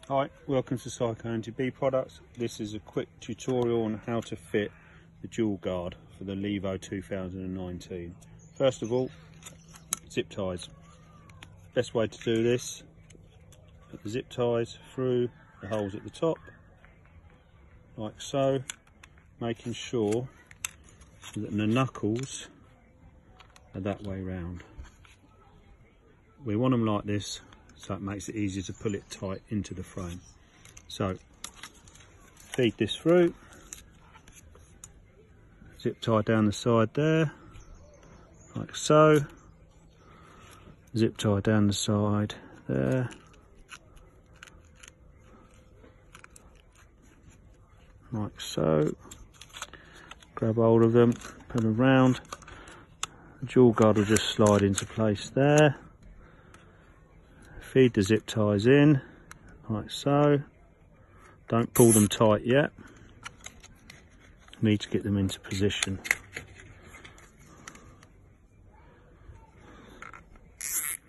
Hi, welcome to SicoMTB Products. This is a quick tutorial on how to fit the DualGuard for the Levo 2019. First of all, zip ties. Best way to do this, put the zip ties through the holes at the top, like so, making sure that the knuckles are that way round. We want them like this, so it makes it easier to pull it tight into the frame. So feed this through, zip tie down the side there, like so, zip tie down the side there, like so, grab hold of them, put them round, the DualGuard will just slide into place there. Feed the zip ties in, like so. Don't pull them tight yet. Need to get them into position.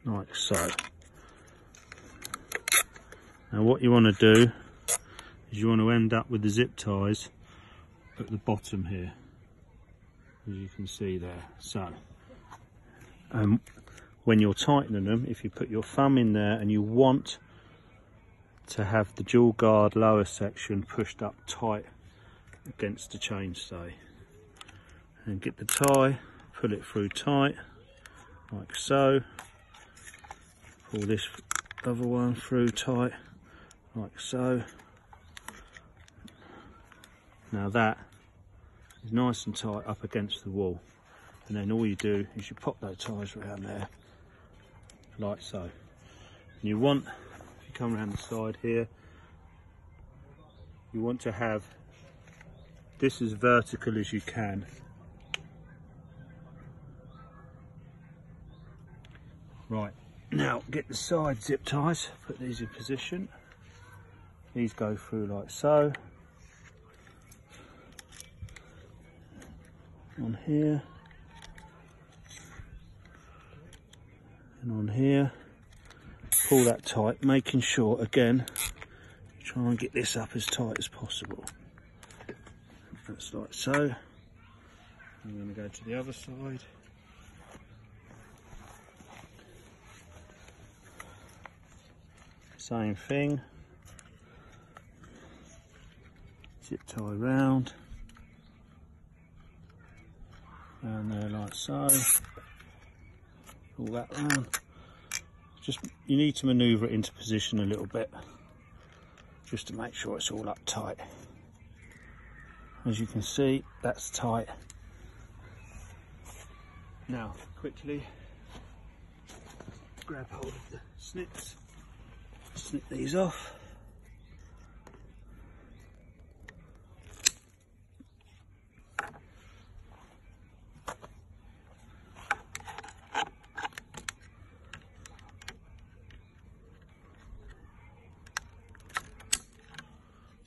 Like so. Now what you want to do is you want to end up with the zip ties at the bottom here, as you can see there. So when you're tightening them, if you put your thumb in there and you want to have the DualGuard lower section pushed up tight against the chainstay, and get the tie, pull it through tight, like so, pull this other one through tight, like so. Now that is nice and tight up against the wall, and then all you do is you pop those ties around there, like so. And you want, if you come around the side here, you want to have this as vertical as you can. Right, now get the side zip ties, put these in position. These go through like so. On here. And on here, pull that tight, making sure again, try and get this up as tight as possible. That's like so. I'm going to go to the other side. Same thing. Zip tie round. Down there like so. All that round. Just, you need to manoeuvre it into position a little bit, just to make sure it's all up tight. As you can see, that's tight. Now, quickly grab hold of the snips, snip these off.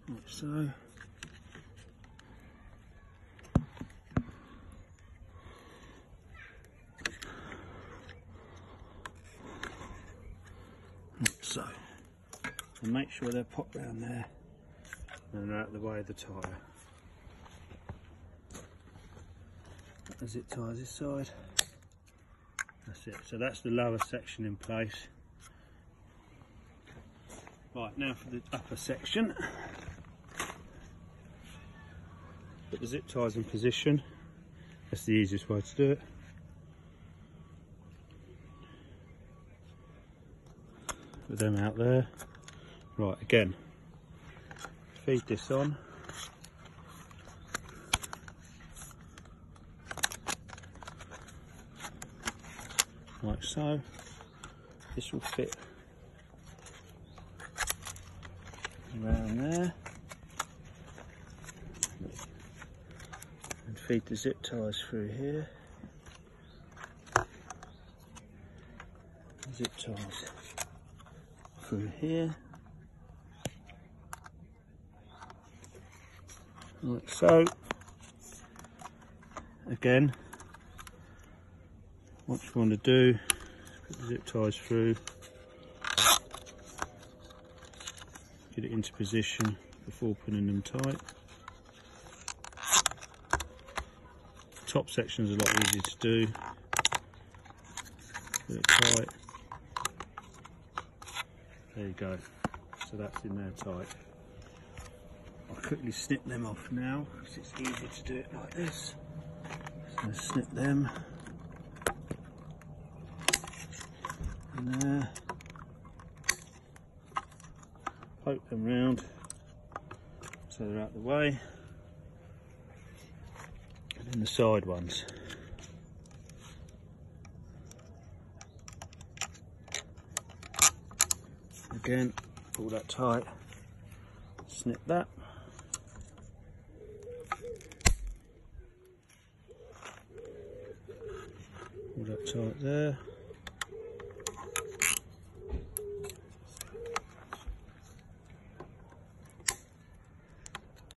Like so. Like so. And make sure they're popped round there and they're out of the way of the tyre. Put the zip ties this side. That's it. So that's the lower section in place. Right, now for the upper section. Put the zip ties in position. That's the easiest way to do it. Put them out there. Right, again, feed this on. Like so. This will fit around there. And feed the zip ties through here. Zip ties through here. Like so. Again, what you want to do, put the zip ties through, get it into position before putting them tight. Top section is a lot easier to do. Put it tight. There you go. So that's in there tight. I'll quickly snip them off now because it's easier to do it like this. So snip them in there. Poke them round so they're out of the way. And then the side ones. Again, pull that tight, snip that. Pull that tight there.